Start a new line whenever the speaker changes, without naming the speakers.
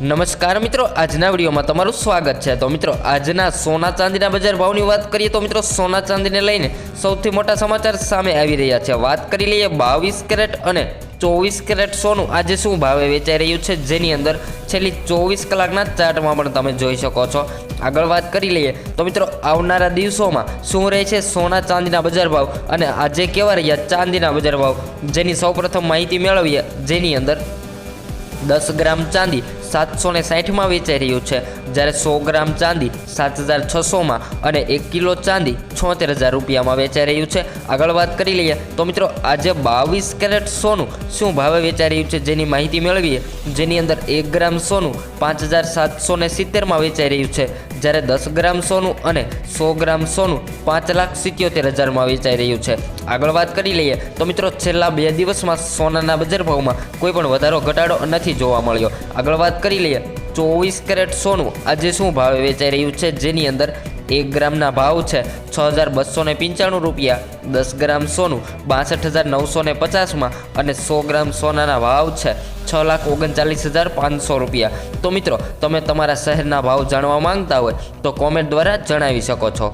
નમસ્કાર મિત્રો, આજના વિડીયોમાં તમારું સ્વાગત છે। તો મિત્રો, આજના સોના ચાંદીના બજાર ભાવની વાત કરીએ તો મિત્રો, સોના ચાંદીને લઈને સૌથી મોટા સમાચાર સામે આવી રહ્યા છે। વાત કરી લઈએ 22 કેરેટ અને 24 કેરેટ સોનું આજે શું ભાવે વેચાઈ રહ્યું છે, જેની અંદર છેલ્લી 24 કલાકના ચાર્ટમાં પણ તમે જોઈ શકો છો। આગળ વાત કરી લઈએ તો મિત્રો, આવનારા દિવસોમાં શું રહે છે સોના ચાંદીના બજાર ભાવ અને આજે કેવા રહ્યા ચાંદીના બજાર ભાવ, જેની સૌપ્રથમ માહિતી મેળવીએ। જેની અંદર 10 ગ્રામ ચાંદી 760 વેચાઈ રહ્યું છે, જ્યારે 100 ગ્રામ ચાંદી 7600 અને 1 કિલો ચાંદી 76000 રૂપિયામાં વેચાઈ રહ્યું છે। આગળ વાત કરી લઈએ તો મિત્રો, આજે 22 કેરેટ સોનું શું ભાવે વેચાઈ રહ્યું છે, જેની માહિતી મેળવીએ। જેની અંદર 1 ગ્રામ સોનું 5770 વેચાઈ રહ્યું છે, જ્યારે 10 ગ્રામ સોનું અને 100 ગ્રામ સોનું 5,77,000 વેચાઈ રહ્યું છે। આગળ વાત કરી લઈએ તો મિત્રો, છેલ્લા 2 દિવસમાં સોનાના બજાર ભાવમાં કોઈ પણ વધારો ઘટાડો નથી જોવા મળ્યો। આગળ વાત કરી લઈએ 24 કેરેટ સોનું આજે શું ભાવે વેચાઈ રહ્યું છે, જેની અંદર 1 ગ્રામના ભાવ છે 6,295 રૂપિયા, 10 ગ્રામ સોનું 62,950 અને 100 ગ્રામ સોનાના ભાવ છે 6,39,500 રૂપિયા। તો મિત્રો, તમે તમારા શહેરના ભાવ જાણવા માંગતા હોય તો કોમેન્ટ દ્વારા જણાવી શકો છો।